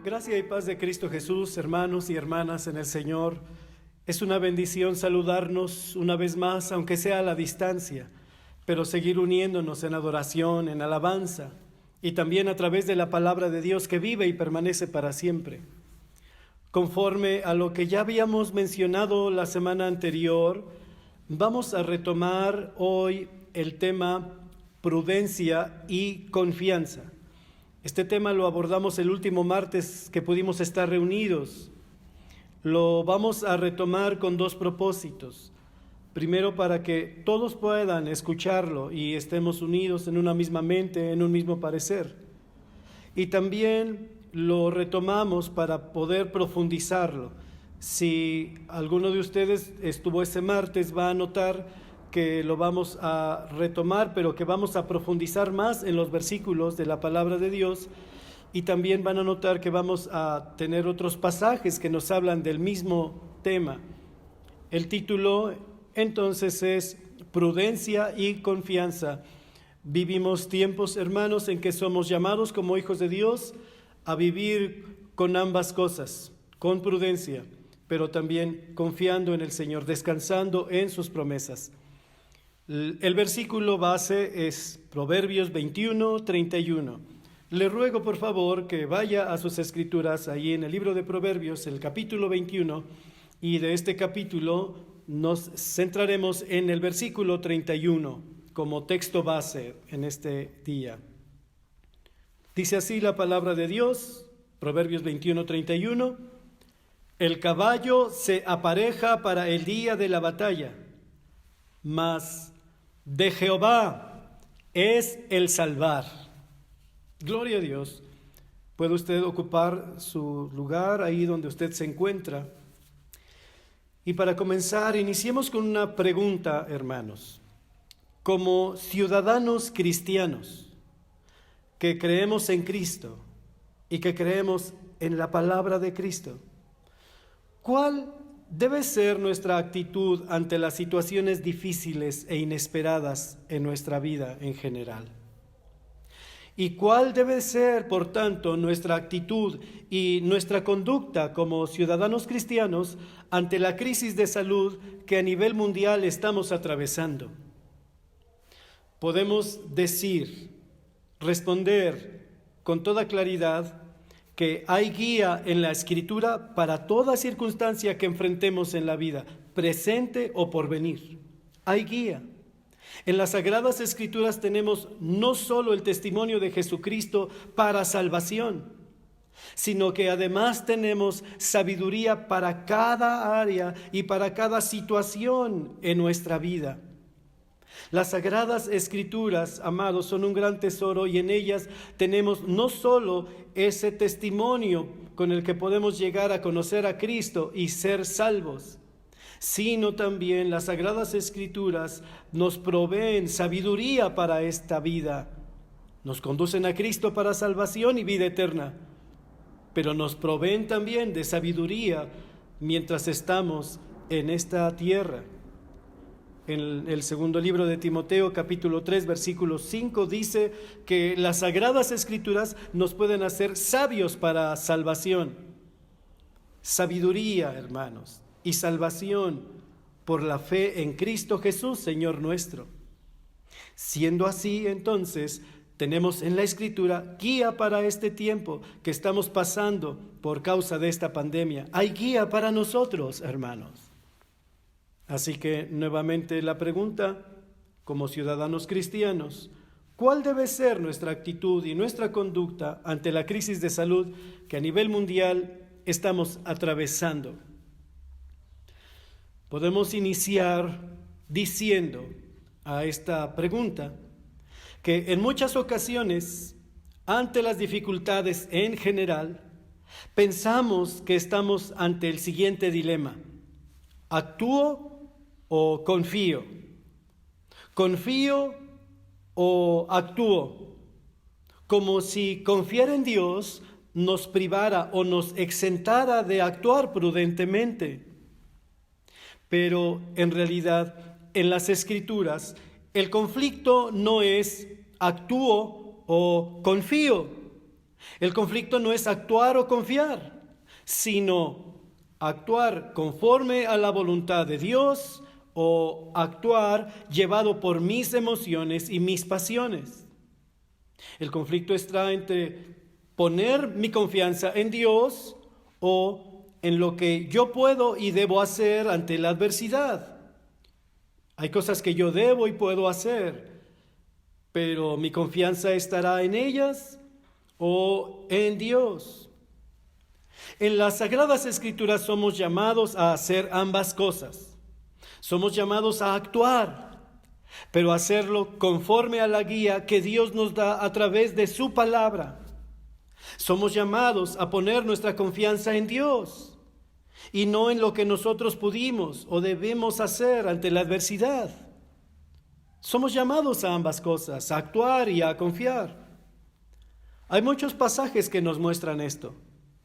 Gracia y paz de Cristo Jesús, hermanos y hermanas en el Señor. Es una bendición saludarnos una vez más, aunque sea a la distancia, pero seguir uniéndonos en adoración, en alabanza, y también a través de la palabra de Dios que vive y permanece para siempre. Conforme a lo que ya habíamos mencionado la semana anterior, vamos a retomar hoy el tema prudencia y confianza. Este tema lo abordamos el último martes que pudimos estar reunidos. Lo vamos a retomar con dos propósitos. Primero, para que todos puedan escucharlo y estemos unidos en una misma mente, en un mismo parecer. Y también lo retomamos para poder profundizarlo. Si alguno de ustedes estuvo ese martes, va a notar que lo vamos a retomar, pero que vamos a profundizar más en los versículos de la palabra de Dios, y también van a notar que vamos a tener otros pasajes que nos hablan del mismo tema. El título entonces es Prudencia y Confianza. Vivimos tiempos, hermanos, en que somos llamados como hijos de Dios a vivir con ambas cosas, con prudencia, pero también confiando en el Señor, descansando en sus promesas. El versículo base es Proverbios 21:31. Le ruego por favor que vaya a sus escrituras ahí en el libro de Proverbios, el capítulo 21, y de este capítulo nos centraremos en el versículo 31 como texto base en este día. Dice así la palabra de Dios, Proverbios 21:31: el caballo se apareja para el día de la batalla, mas de Jehová es el salvar. Gloria a Dios. Puede usted ocupar su lugar ahí donde usted se encuentra. Y para comenzar, iniciemos con una pregunta, hermanos. Como ciudadanos cristianos que creemos en Cristo y que creemos en la palabra de Cristo, ¿cuál debe ser nuestra actitud ante las situaciones difíciles e inesperadas en nuestra vida en general? ¿Y cuál debe ser, por tanto, nuestra actitud y nuestra conducta como ciudadanos cristianos ante la crisis de salud que a nivel mundial estamos atravesando? Podemos responder con toda claridad que hay guía en la Escritura para toda circunstancia que enfrentemos en la vida, presente o por venir. Hay guía. En las Sagradas Escrituras tenemos no solo el testimonio de Jesucristo para salvación, sino que además tenemos sabiduría para cada área y para cada situación en nuestra vida. Las Sagradas Escrituras, amados, son un gran tesoro, y en ellas tenemos no solo ese testimonio con el que podemos llegar a conocer a Cristo y ser salvos, sino también las Sagradas Escrituras nos proveen sabiduría para esta vida. Nos conducen a Cristo para salvación y vida eterna, pero nos proveen también de sabiduría mientras estamos en esta tierra. En el segundo libro de Timoteo, capítulo 3, versículo 5, dice que las Sagradas Escrituras nos pueden hacer sabios para salvación. Sabiduría, hermanos, y salvación por la fe en Cristo Jesús, Señor nuestro. Siendo así, entonces, tenemos en la Escritura guía para este tiempo que estamos pasando por causa de esta pandemia. Hay guía para nosotros, hermanos. Así que nuevamente la pregunta, como ciudadanos cristianos, ¿cuál debe ser nuestra actitud y nuestra conducta ante la crisis de salud que a nivel mundial estamos atravesando? Podemos iniciar diciendo a esta pregunta que en muchas ocasiones, ante las dificultades en general, pensamos que estamos ante el siguiente dilema: ¿actúo o confío? ¿Confío o actúo? Como si confiar en Dios nos privara o nos exentara de actuar prudentemente. Pero en realidad, en las Escrituras, el conflicto no es actúo o confío, El conflicto no es actuar o confiar, sino actuar conforme a la voluntad de Dios o actuar llevado por mis emociones y mis pasiones. El conflicto está entre poner mi confianza en Dios o en lo que yo puedo y debo hacer ante la adversidad. Hay cosas que yo debo y puedo hacer, pero mi confianza estará en ellas o en Dios. En las Sagradas Escrituras somos llamados a hacer ambas cosas. Somos llamados a actuar, pero hacerlo conforme a la guía que Dios nos da a través de su palabra. Somos llamados a poner nuestra confianza en Dios y no en lo que nosotros pudimos o debemos hacer ante la adversidad. Somos llamados a ambas cosas, a actuar y a confiar. Hay muchos pasajes que nos muestran esto,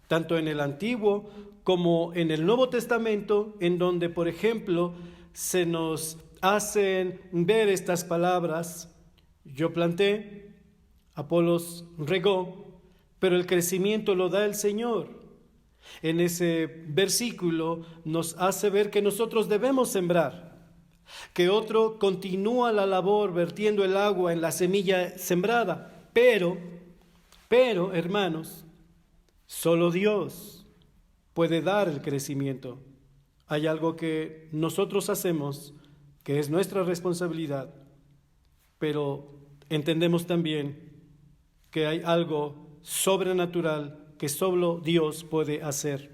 tanto en el Antiguo como en el Nuevo Testamento, en donde, por ejemplo, se nos hacen ver estas palabras: yo planté, Apolos regó, pero el crecimiento lo da el Señor. En ese versículo nos hace ver que nosotros debemos sembrar, que otro continúa la labor vertiendo el agua en la semilla sembrada, pero, hermanos, solo Dios puede dar el crecimiento. Hay algo que nosotros hacemos que es nuestra responsabilidad, pero entendemos también que hay algo sobrenatural que solo Dios puede hacer.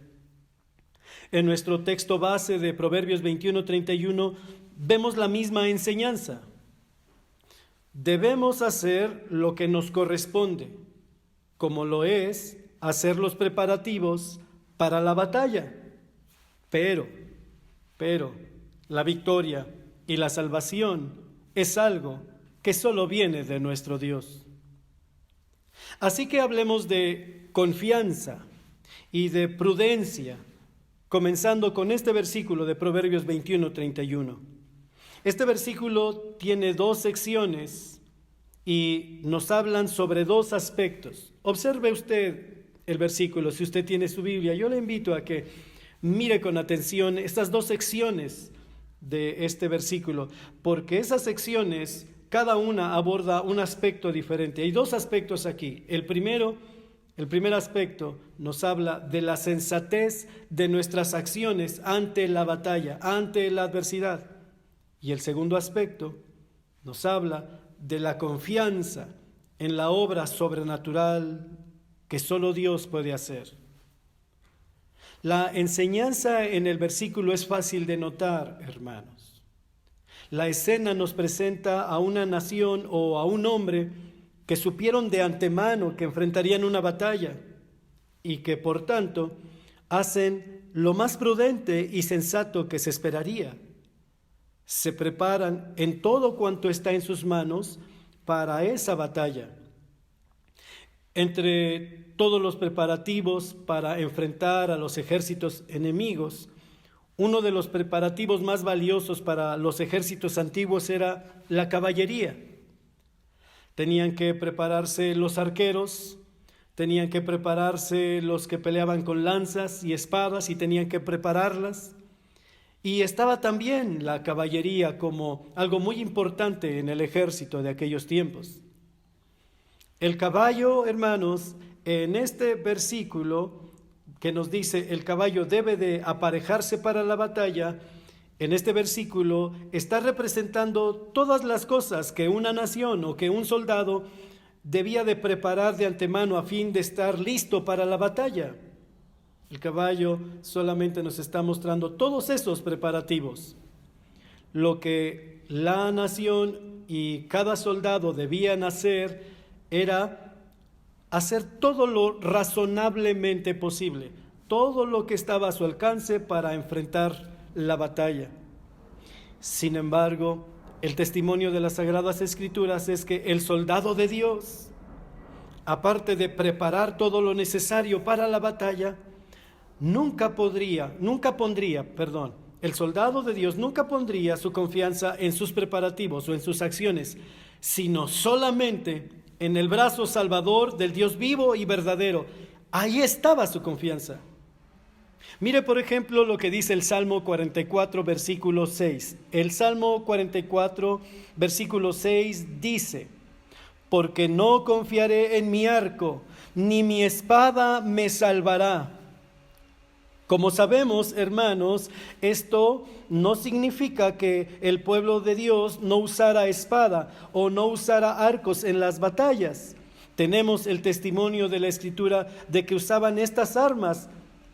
En nuestro texto base de Proverbios 21:31 vemos la misma enseñanza. Debemos hacer lo que nos corresponde, como lo es hacer los preparativos para la batalla. Pero, la victoria y la salvación es algo que solo viene de nuestro Dios. Así que hablemos de confianza y de prudencia, comenzando con este versículo de Proverbios 21:31. Este versículo tiene dos secciones y nos hablan sobre dos aspectos. Observe usted el versículo, si usted tiene su Biblia. Yo le invito a que mire con atención estas dos secciones de este versículo, porque esas secciones, cada una aborda un aspecto diferente. Hay dos aspectos aquí. El primer aspecto nos habla de la sensatez de nuestras acciones ante la batalla, ante la adversidad. Y el segundo aspecto nos habla de la confianza en la obra sobrenatural que solo Dios puede hacer. La enseñanza en el versículo es fácil de notar, hermanos. La escena nos presenta a una nación o a un hombre que supieron de antemano que enfrentarían una batalla y que por tanto hacen lo más prudente y sensato que se esperaría. Se preparan en todo cuanto está en sus manos para esa batalla. Entre todos los preparativos para enfrentar a los ejércitos enemigos, uno de los preparativos más valiosos para los ejércitos antiguos era la caballería. Tenían que prepararse los arqueros, tenían que prepararse los que peleaban con lanzas y espadas y tenían que prepararlas. Y estaba también la caballería como algo muy importante en el ejército de aquellos tiempos. El caballo, hermanos, en este versículo que nos dice el caballo debe de aparejarse para la batalla, en este versículo está representando todas las cosas que una nación o que un soldado debía de preparar de antemano a fin de estar listo para la batalla. El caballo solamente nos está mostrando todos esos preparativos. Lo que la nación y cada soldado debían hacer era hacer todo lo razonablemente posible, todo lo que estaba a su alcance para enfrentar la batalla. Sin embargo, el testimonio de las Sagradas Escrituras es que el soldado de Dios, aparte de preparar todo lo necesario para la batalla, el soldado de Dios nunca pondría su confianza en sus preparativos o en sus acciones, sino solamente en el brazo salvador del Dios vivo y verdadero. Ahí estaba su confianza. Mire, por ejemplo, lo que dice el Salmo 44, versículo 6. El Salmo 44, versículo 6 dice: porque no confiaré en mi arco, ni mi espada me salvará. Como sabemos, hermanos, esto no significa que el pueblo de Dios no usara espada o no usara arcos en las batallas. Tenemos el testimonio de la Escritura de que usaban estas armas.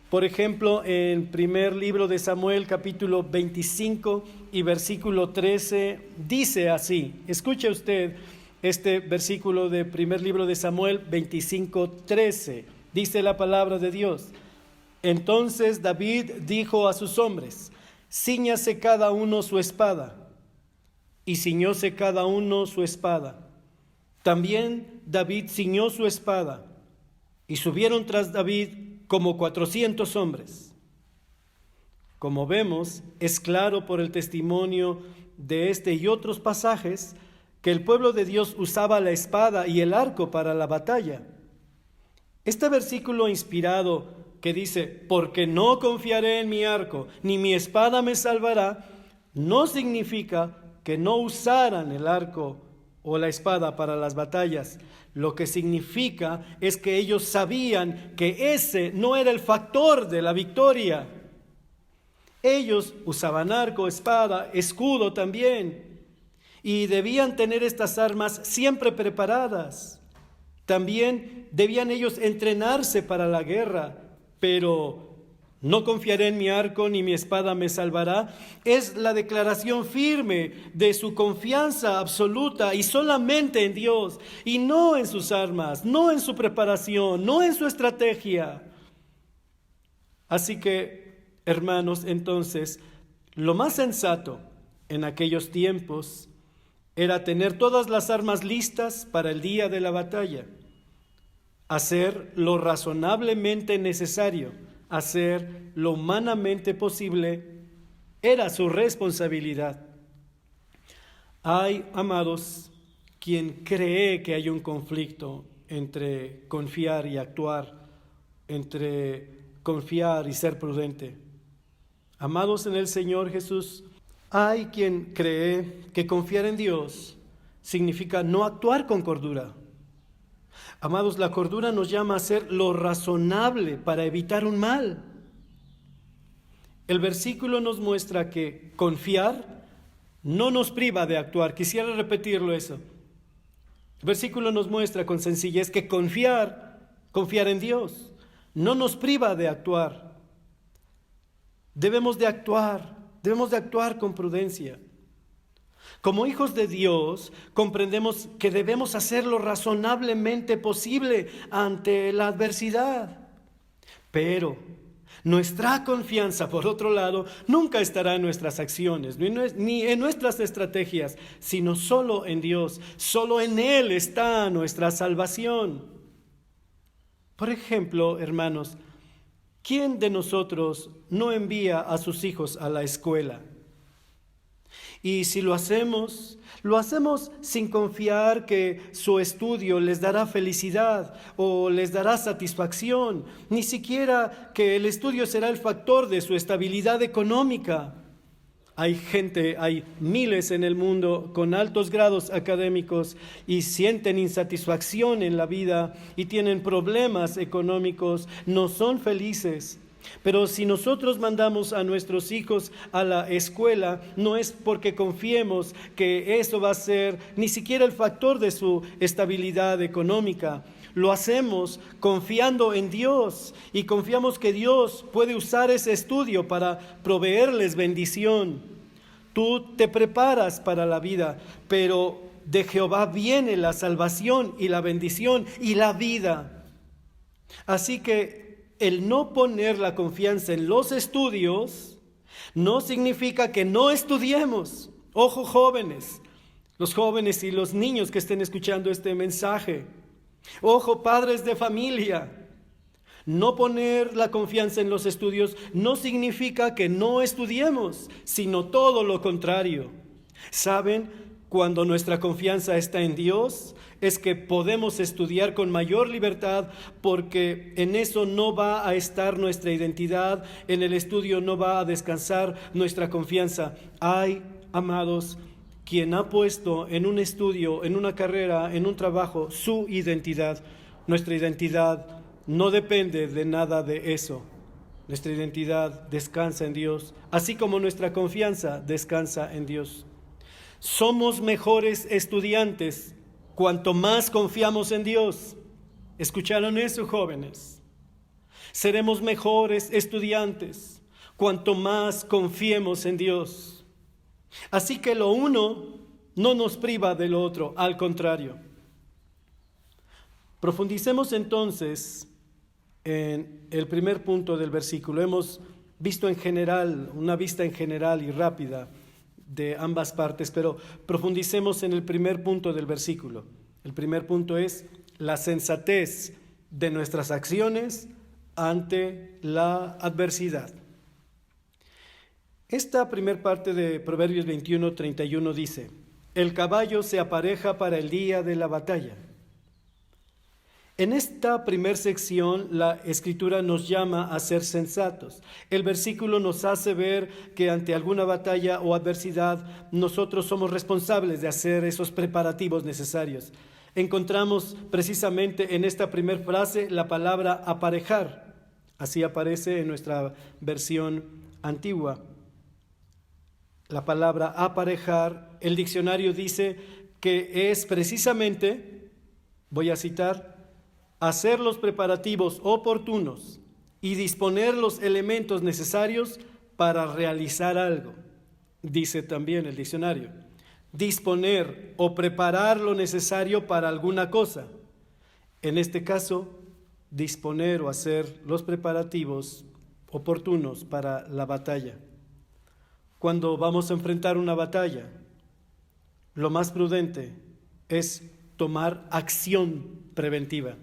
Por ejemplo, en primer libro de Samuel, capítulo 25 y versículo 13, dice así. Escuche usted este versículo de primer libro de Samuel 25, 13. Dice la palabra de Dios: entonces David dijo a sus hombres: cíñase cada uno su espada. Y ciñóse cada uno su espada. También David ciñó su espada, y subieron tras David como 400 hombres. Como vemos, es claro por el testimonio de este y otros pasajes que el pueblo de Dios usaba la espada y el arco para la batalla. Este versículo inspirado que dice: porque no confiaré en mi arco, ni mi espada me salvará, no significa que no usaran el arco o la espada para las batallas. Lo que significa es que ellos sabían que ese no era el factor de la victoria. Ellos usaban arco, espada, escudo también, y debían tener estas armas siempre preparadas. También debían ellos entrenarse para la guerra, pero no confiaré en mi arco ni mi espada me salvará es la declaración firme de su confianza absoluta y solamente en Dios, y no en sus armas, no en su preparación, no en su estrategia. Así que, hermanos, entonces, lo más sensato en aquellos tiempos era tener todas las armas listas para el día de la batalla, hacer lo razonablemente necesario, hacer lo humanamente posible, era su responsabilidad. Hay, amados, quien cree que hay un conflicto entre confiar y actuar, entre confiar y ser prudente. Amados en el Señor Jesús, hay quien cree que confiar en Dios significa no actuar con cordura. Amados, la cordura nos llama a hacer lo razonable para evitar un mal. El versículo nos muestra que confiar no nos priva de actuar. Quisiera repetirlo eso. El versículo nos muestra con sencillez que confiar en Dios, no nos priva de actuar. Debemos de actuar con prudencia. Como hijos de Dios, comprendemos que debemos hacer lo razonablemente posible ante la adversidad. Pero nuestra confianza, por otro lado, nunca estará en nuestras acciones, ni en nuestras estrategias, sino solo en Dios. Solo en Él está nuestra salvación. Por ejemplo, hermanos, ¿quién de nosotros no envía a sus hijos a la escuela? Y si lo hacemos sin confiar que su estudio les dará felicidad o les dará satisfacción, ni siquiera que el estudio será el factor de su estabilidad económica. Hay miles en el mundo con altos grados académicos y sienten insatisfacción en la vida y tienen problemas económicos, no son felices. Pero si nosotros mandamos a nuestros hijos a la escuela, no es porque confiemos que eso va a ser ni siquiera el factor de su estabilidad económica. Lo hacemos confiando en Dios y confiamos que Dios puede usar ese estudio para proveerles bendición. Tú te preparas para la vida, pero de Jehová viene la salvación y la bendición y la vida. Así que el no poner la confianza en los estudios no significa que no estudiemos. Ojo, jóvenes, los jóvenes y los niños que estén escuchando este mensaje. Ojo, padres de familia. No poner la confianza en los estudios no significa que no estudiemos, sino todo lo contrario. ¿Saben? cuando nuestra confianza está en Dios, es que podemos estudiar con mayor libertad, porque en eso no va a estar nuestra identidad, en el estudio no va a descansar nuestra confianza. Hay, amados, quien ha puesto en un estudio, en una carrera, en un trabajo, su identidad. Nuestra identidad no depende de nada de eso. Nuestra identidad descansa en Dios, así como nuestra confianza descansa en Dios. Somos mejores estudiantes cuanto más confiamos en Dios. ¿Escucharon eso, jóvenes? Seremos mejores estudiantes cuanto más confiemos en Dios. Así que lo uno no nos priva de lo otro, al contrario. Profundicemos entonces en el primer punto del versículo. Hemos visto en general, una vista en general y rápida de ambas partes, pero profundicemos en el primer punto del versículo. El primer punto es la sensatez de nuestras acciones ante la adversidad. Esta primera parte de Proverbios 21:31 dice: el caballo se apareja para el día de la batalla. En esta primera sección, la Escritura nos llama a ser sensatos. El versículo nos hace ver que ante alguna batalla o adversidad, nosotros somos responsables de hacer esos preparativos necesarios. Encontramos precisamente en esta primera frase la palabra aparejar. Así aparece en nuestra versión antigua. La palabra aparejar, el diccionario dice que es precisamente, voy a citar, hacer los preparativos oportunos y disponer los elementos necesarios para realizar algo. Dice también el diccionario, disponer o preparar lo necesario para alguna cosa. En este caso, disponer o hacer los preparativos oportunos para la batalla. Cuando vamos a enfrentar una batalla, lo más prudente es tomar acción preventiva.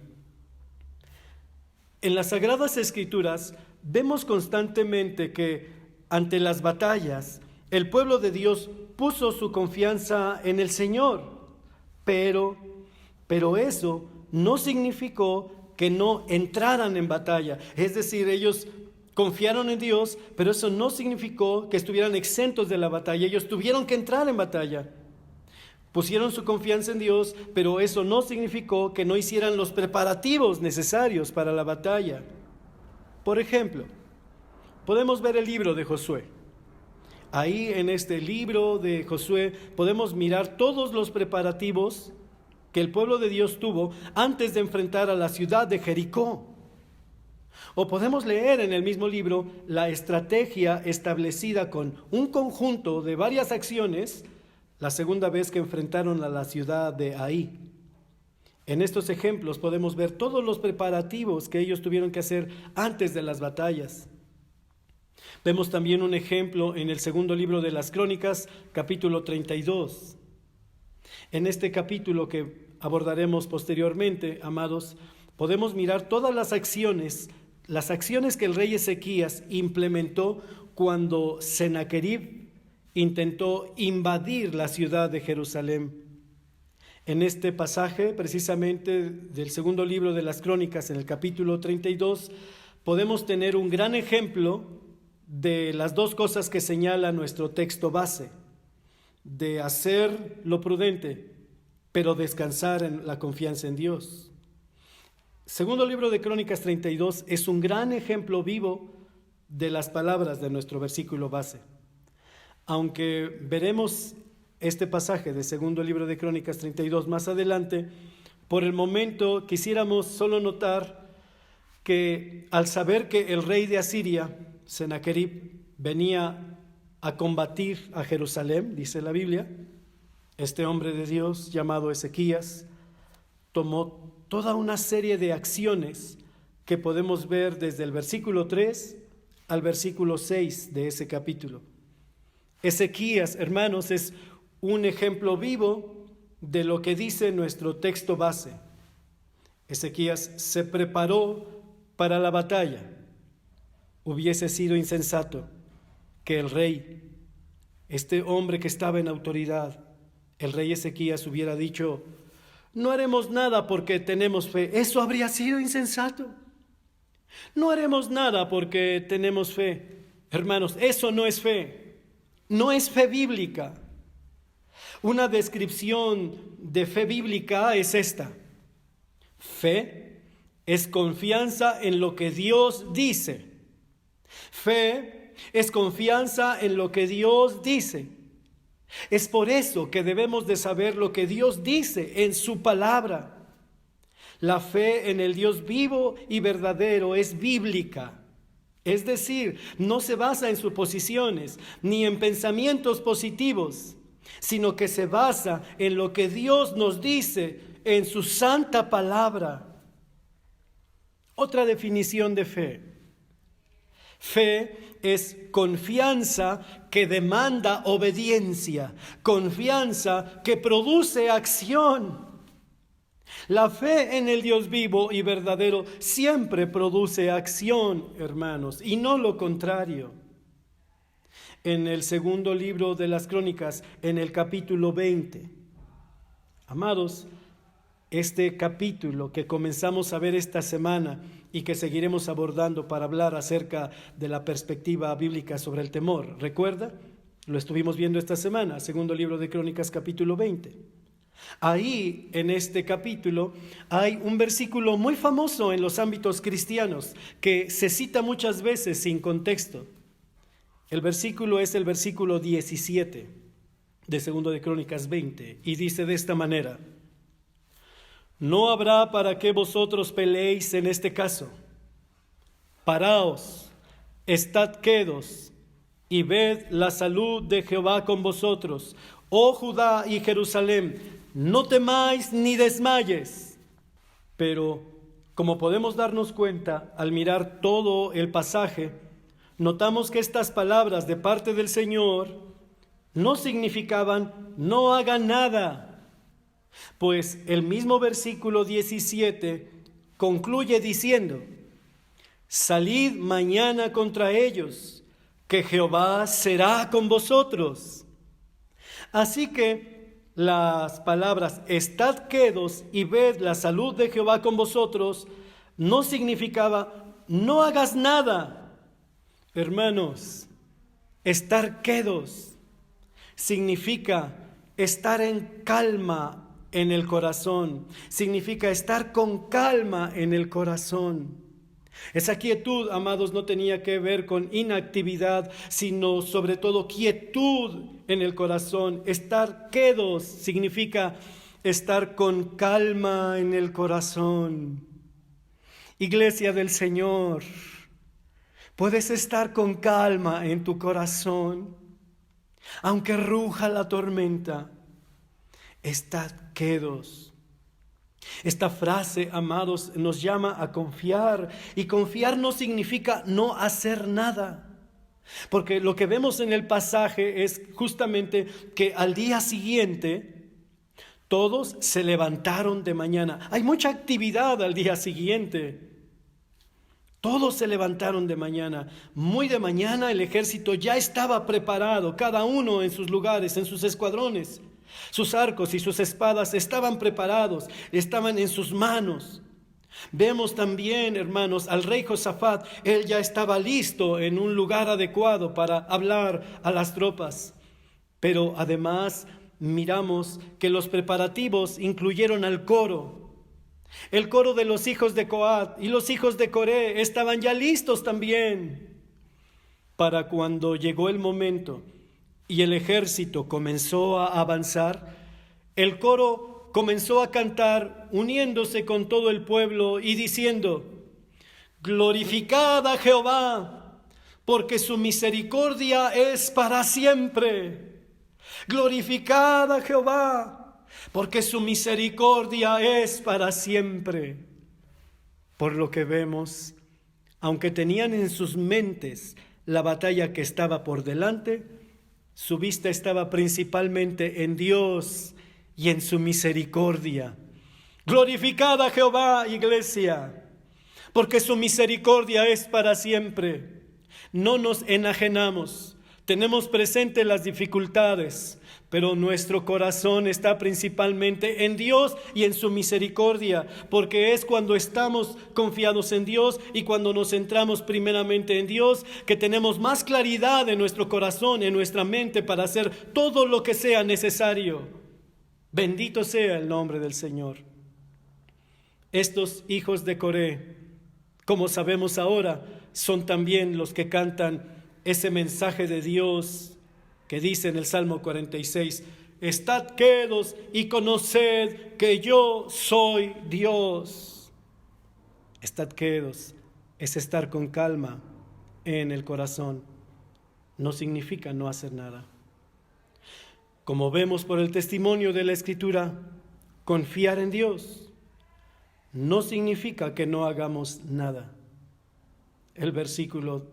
En las Sagradas Escrituras vemos constantemente que ante las batallas el pueblo de Dios puso su confianza en el Señor, pero eso no significó que no entraran en batalla. Es decir, ellos confiaron en Dios, pero eso no significó que estuvieran exentos de la batalla. Ellos tuvieron que entrar en batalla. Pusieron su confianza en Dios, pero eso no significó que no hicieran los preparativos necesarios para la batalla. Por ejemplo, podemos ver el libro de Josué. Ahí en este libro de Josué podemos mirar todos los preparativos que el pueblo de Dios tuvo antes de enfrentar a la ciudad de Jericó. O podemos leer en el mismo libro la estrategia establecida con un conjunto de varias acciones la segunda vez que enfrentaron a la ciudad de Ai. En estos ejemplos podemos ver todos los preparativos que ellos tuvieron que hacer antes de las batallas. Vemos también un ejemplo en el segundo libro de las Crónicas, capítulo 32. En este capítulo que abordaremos posteriormente, amados, podemos mirar todas las acciones que el rey Ezequías implementó cuando Sennacherib intentó invadir la ciudad de Jerusalén. En este pasaje, precisamente del segundo libro de las Crónicas, en el capítulo 32, podemos tener un gran ejemplo de las dos cosas que señala nuestro texto base, de hacer lo prudente, pero descansar en la confianza en Dios. Segundo libro de Crónicas 32 es un gran ejemplo vivo de las palabras de nuestro versículo base. Aunque veremos este pasaje de segundo libro de Crónicas 32 más adelante, por el momento quisiéramos solo notar que al saber que el rey de Asiria, Sennacherib, venía a combatir a Jerusalén, dice la Biblia, este hombre de Dios llamado Ezequías tomó toda una serie de acciones que podemos ver desde el versículo 3 al versículo 6 de ese capítulo. Ezequías, hermanos, es un ejemplo vivo de lo que dice nuestro texto base. Ezequías se preparó para la batalla. Hubiese sido insensato que el rey, este hombre que estaba en autoridad, el rey Ezequías hubiera dicho: no haremos nada porque tenemos fe. Eso habría sido insensato. No haremos nada porque tenemos fe. Hermanos, eso no es fe. No es fe bíblica. Una descripción de fe bíblica es esta: fe es confianza en lo que Dios dice. Fe es confianza en lo que Dios dice. Es por eso que debemos de saber lo que Dios dice en su palabra. La fe en el Dios vivo y verdadero es bíblica. Es decir, no se basa en suposiciones ni en pensamientos positivos, sino que se basa en lo que Dios nos dice en su santa palabra. Otra definición de fe. Fe es confianza que demanda obediencia, confianza que produce acción. La fe en el Dios vivo y verdadero siempre produce acción, hermanos, y no lo contrario. En el segundo libro de las Crónicas, en el capítulo 20, amados, este capítulo que comenzamos a ver esta semana y que seguiremos abordando para hablar acerca de la perspectiva bíblica sobre el temor. ¿Recuerda? Lo estuvimos viendo esta semana, segundo libro de Crónicas, capítulo 20. Ahí, en este capítulo, hay un versículo muy famoso en los ámbitos cristianos que se cita muchas veces sin contexto. El versículo es el versículo 17 de segundo de Crónicas 20 y dice de esta manera: no habrá para qué vosotros peleéis en este caso. Paraos, estad quedos y ved la salud de Jehová con vosotros, oh Judá y Jerusalén, no temáis ni desmayes. Pero como podemos darnos cuenta al mirar todo el pasaje, notamos que estas palabras de parte del Señor no significaban no hagan nada. Pues el mismo versículo 17 concluye diciendo: salid mañana contra ellos, que Jehová será con vosotros. Así que las palabras estad quedos y ved la salud de Jehová con vosotros no significaba no hagas nada. Hermanos, estar quedos significa estar en calma en el corazón, significa estar con calma en el corazón. Esa quietud, amados, no tenía que ver con inactividad, sino sobre todo quietud en el corazón. Estar quedos significa estar con calma en el corazón. Iglesia del Señor, puedes estar con calma en tu corazón, aunque ruja la tormenta. Estad quedos. Esta frase, amados, nos llama a confiar, y confiar no significa no hacer nada, porque lo que vemos en el pasaje es justamente que al día siguiente todos se levantaron de mañana. Hay mucha actividad al día siguiente. Todos se levantaron de mañana. Muy de mañana el ejército ya estaba preparado, cada uno en sus lugares, en sus escuadrones. Sus arcos y sus espadas estaban preparados, estaban en sus manos. Vemos también, hermanos, al rey Josafat. Él ya estaba listo en un lugar adecuado para hablar a las tropas. Pero además miramos que los preparativos incluyeron al coro. El coro de los hijos de Coat y los hijos de Coré estaban ya listos también para cuando llegó el momento y el ejército comenzó a avanzar. El coro comenzó a cantar, uniéndose con todo el pueblo y diciendo: glorificad a Jehová, porque su misericordia es para siempre. Glorificad a Jehová, porque su misericordia es para siempre. Por lo que vemos, aunque tenían en sus mentes la batalla que estaba por delante, su vista estaba principalmente en Dios y en su misericordia. Glorificad a Jehová, iglesia, porque su misericordia es para siempre. No nos enajenamos. Tenemos presente las dificultades, pero nuestro corazón está principalmente en Dios y en su misericordia, porque es cuando estamos confiados en Dios y cuando nos centramos primeramente en Dios que tenemos más claridad en nuestro corazón, en nuestra mente, para hacer todo lo que sea necesario. Bendito sea el nombre del Señor. Estos hijos de Coré, como sabemos ahora, son también los que cantan ese mensaje de Dios que dice en el Salmo 46, estad quedos y conoced que yo soy Dios. Estad quedos es estar con calma en el corazón, no significa no hacer nada. Como vemos por el testimonio de la Escritura, confiar en Dios no significa que no hagamos nada. El versículo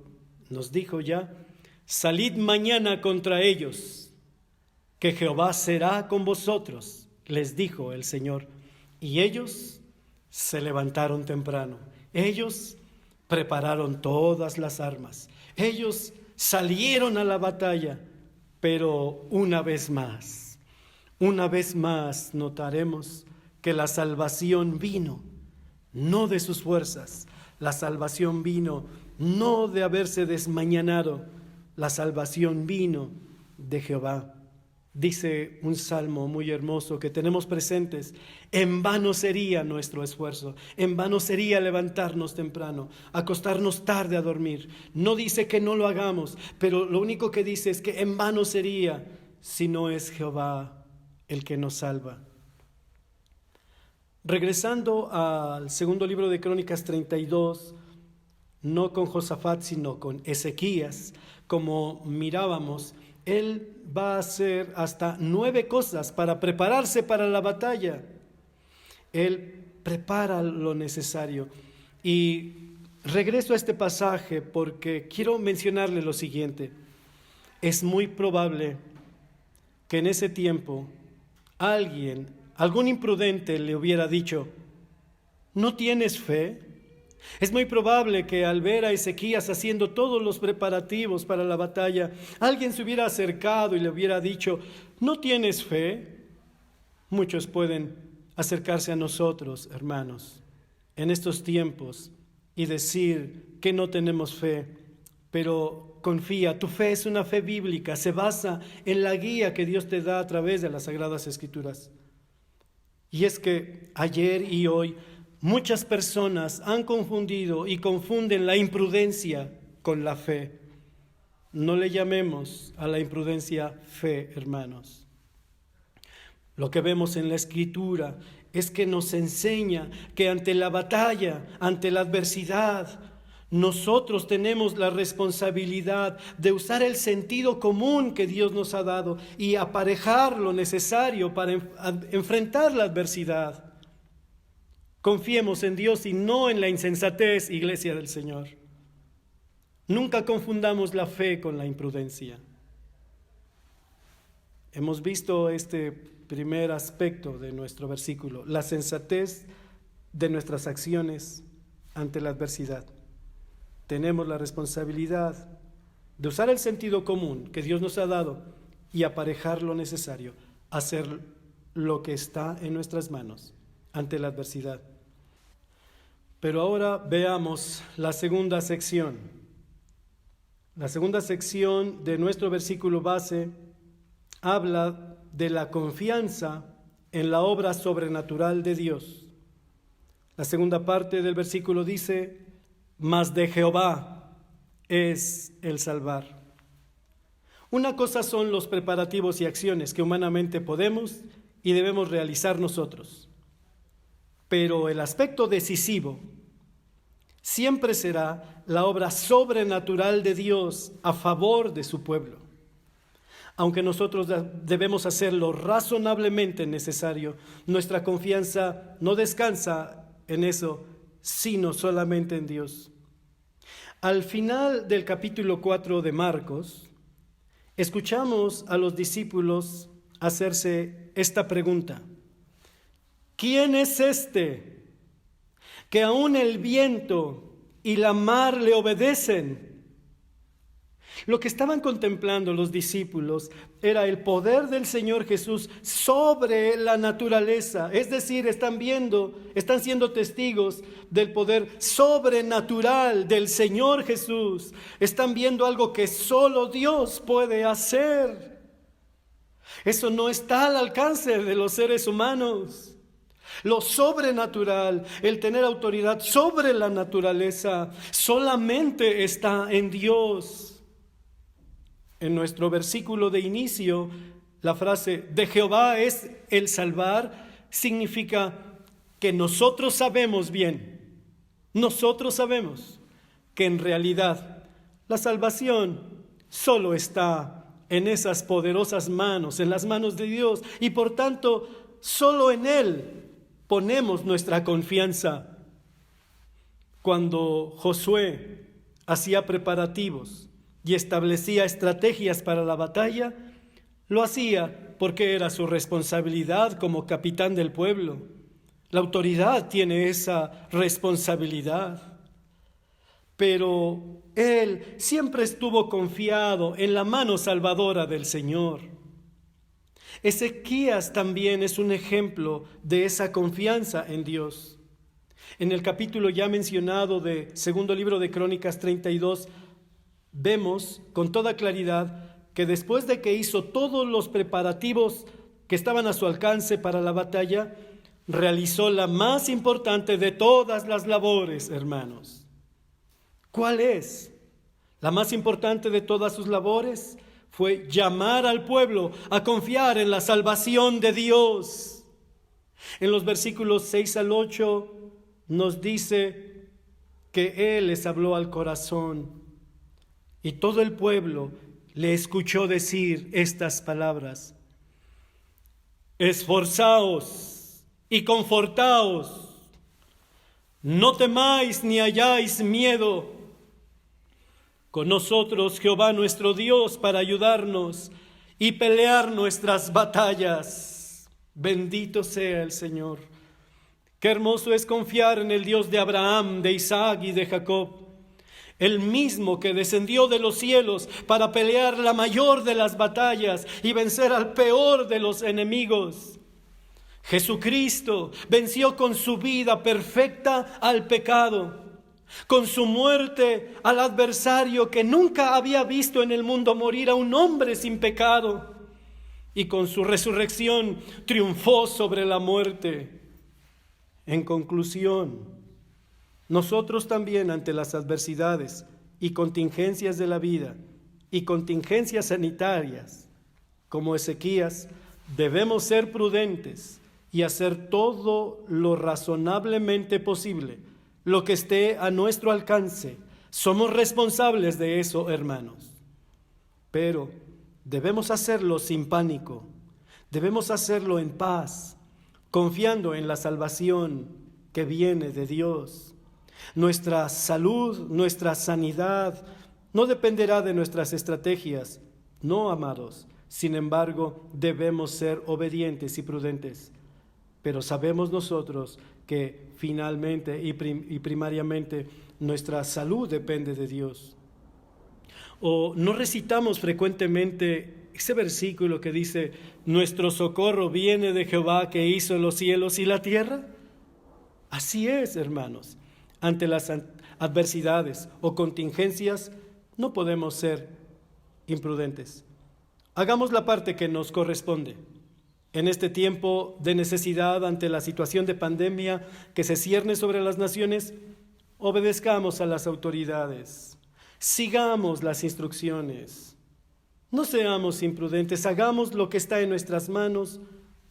nos dijo ya, salid mañana contra ellos, que Jehová será con vosotros, les dijo el Señor. Y ellos se levantaron temprano, ellos prepararon todas las armas, ellos salieron a la batalla, pero una vez más notaremos que la salvación vino, no de sus fuerzas, la salvación vino no de haberse desmañanado, la salvación vino de Jehová. Dice un salmo muy hermoso que tenemos presentes, en vano sería nuestro esfuerzo, en vano sería levantarnos temprano, acostarnos tarde a dormir. No dice que no lo hagamos, pero lo único que dice es que en vano sería si no es Jehová el que nos salva. Regresando al segundo libro de Crónicas 32, no con Josafat, sino con Ezequías, como mirábamos, él va a hacer hasta 9 cosas para prepararse para la batalla. Él prepara lo necesario. Y regreso a este pasaje porque quiero mencionarle lo siguiente. Es muy probable que en ese tiempo algún imprudente le hubiera dicho, ¿no tienes fe? Es muy probable que al ver a Ezequías haciendo todos los preparativos para la batalla, alguien se hubiera acercado y le hubiera dicho, ¿no tienes fe? Muchos pueden acercarse a nosotros, hermanos, en estos tiempos y decir que no tenemos fe, pero confía, tu fe es una fe bíblica, se basa en la guía que Dios te da a través de las Sagradas Escrituras. Y es que ayer y hoy muchas personas han confundido y confunden la imprudencia con la fe. No le llamemos a la imprudencia fe, hermanos. Lo que vemos en la Escritura es que nos enseña que ante la batalla, ante la adversidad, nosotros tenemos la responsabilidad de usar el sentido común que Dios nos ha dado y aparejar lo necesario para enfrentar la adversidad. Confiemos en Dios y no en la insensatez, iglesia del Señor. Nunca confundamos la fe con la imprudencia. Hemos visto este primer aspecto de nuestro versículo, la sensatez de nuestras acciones ante la adversidad. Tenemos la responsabilidad de usar el sentido común que Dios nos ha dado y aparejar lo necesario, hacer lo que está en nuestras manos ante la adversidad. Pero ahora veamos la segunda sección. La segunda sección de nuestro versículo base habla de la confianza en la obra sobrenatural de Dios. La segunda parte del versículo dice, mas de Jehová es el salvar. Una cosa son los preparativos y acciones que humanamente podemos y debemos realizar nosotros. Pero el aspecto decisivo siempre será la obra sobrenatural de Dios a favor de su pueblo. Aunque nosotros debemos hacer lo razonablemente necesario, nuestra confianza no descansa en eso, sino solamente en Dios. Al final del capítulo 4 de Marcos, escuchamos a los discípulos hacerse esta pregunta: ¿quién es este que aún el viento y la mar le obedecen? Lo que estaban contemplando los discípulos era el poder del Señor Jesús sobre la naturaleza. Es decir, están siendo testigos del poder sobrenatural del Señor Jesús. Están viendo algo que solo Dios puede hacer. Eso no está al alcance de los seres humanos. Lo sobrenatural, el tener autoridad sobre la naturaleza, solamente está en Dios. En nuestro versículo de inicio, la frase de Jehová es el salvar, significa que nosotros sabemos que en realidad la salvación solo está en esas poderosas manos, en las manos de Dios, y por tanto solo en Él ponemos nuestra confianza. Cuando Josué hacía preparativos y establecía estrategias para la batalla, lo hacía porque era su responsabilidad como capitán del pueblo. La autoridad tiene esa responsabilidad. Pero él siempre estuvo confiado en la mano salvadora del Señor. Ezequías también es un ejemplo de esa confianza en Dios. En el capítulo ya mencionado de segundo libro de Crónicas 32, vemos con toda claridad que después de que hizo todos los preparativos que estaban a su alcance para la batalla, realizó la más importante de todas las labores, hermanos. ¿Cuál es? La más importante de todas sus labores fue llamar al pueblo a confiar en la salvación de Dios. En los versículos 6 al 8 nos dice que Él les habló al corazón y todo el pueblo le escuchó decir estas palabras: esforzaos y confortaos, no temáis ni hayáis miedo. Con nosotros Jehová nuestro Dios para ayudarnos y pelear nuestras batallas. Bendito sea el Señor. Qué hermoso es confiar en el Dios de Abraham, de Isaac y de Jacob, el mismo que descendió de los cielos para pelear la mayor de las batallas y vencer al peor de los enemigos. Jesucristo venció con su vida perfecta al pecado, con su muerte al adversario que nunca había visto en el mundo morir a un hombre sin pecado, y con su resurrección triunfó sobre la muerte. En conclusión, nosotros también ante las adversidades y contingencias de la vida y contingencias sanitarias, como Ezequías, debemos ser prudentes y hacer todo lo razonablemente posible, lo que esté a nuestro alcance. Somos responsables de eso, hermanos. Pero debemos hacerlo sin pánico, debemos hacerlo en paz, confiando en la salvación que viene de Dios. Nuestra salud, nuestra sanidad no dependerá de nuestras estrategias, no, amados. Sin embargo, debemos ser obedientes y prudentes. Pero sabemos nosotros que finalmente y primariamente nuestra salud depende de Dios. O no recitamos frecuentemente ese versículo que dice: nuestro socorro viene de Jehová que hizo los cielos y la tierra. Así es, hermanos. Ante las adversidades o contingencias no podemos ser imprudentes. Hagamos la parte que nos corresponde. En este tiempo de necesidad, ante la situación de pandemia que se cierne sobre las naciones, obedezcamos a las autoridades, sigamos las instrucciones, no seamos imprudentes, hagamos lo que está en nuestras manos,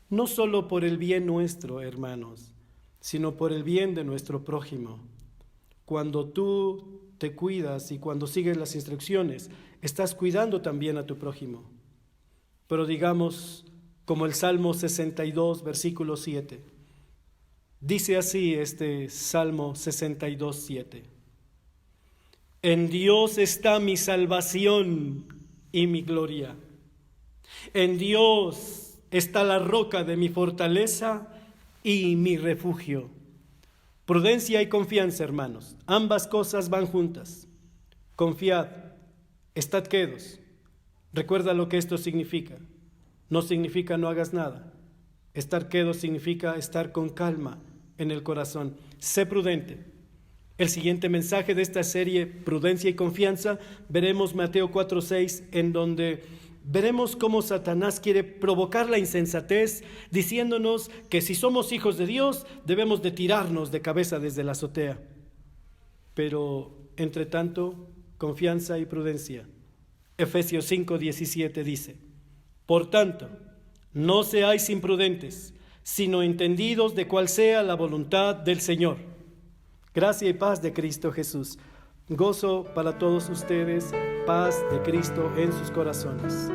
no solo por el bien nuestro, hermanos, sino por el bien de nuestro prójimo. Cuando tú te cuidas y cuando sigues las instrucciones, estás cuidando también a tu prójimo. Pero digamos, como el Salmo 62, versículo 7. Dice así este Salmo 62, 7. En Dios está mi salvación y mi gloria. En Dios está la roca de mi fortaleza y mi refugio. Prudencia y confianza, hermanos, ambas cosas van juntas. Confiad Estad quedos. Recuerda lo que esto significa. No significa no hagas nada. Estar quedo significa estar con calma en el corazón. Sé prudente. El siguiente mensaje de esta serie, Prudencia y Confianza, veremos Mateo 4:6, en donde veremos cómo Satanás quiere provocar la insensatez, diciéndonos que si somos hijos de Dios, debemos de tirarnos de cabeza desde la azotea. Pero, entre tanto, confianza y prudencia. Efesios 5:17 dice: Por tanto, no seáis imprudentes, sino entendidos de cuál sea la voluntad del Señor. Gracia y paz de Cristo Jesús. Gozo para todos ustedes, paz de Cristo en sus corazones.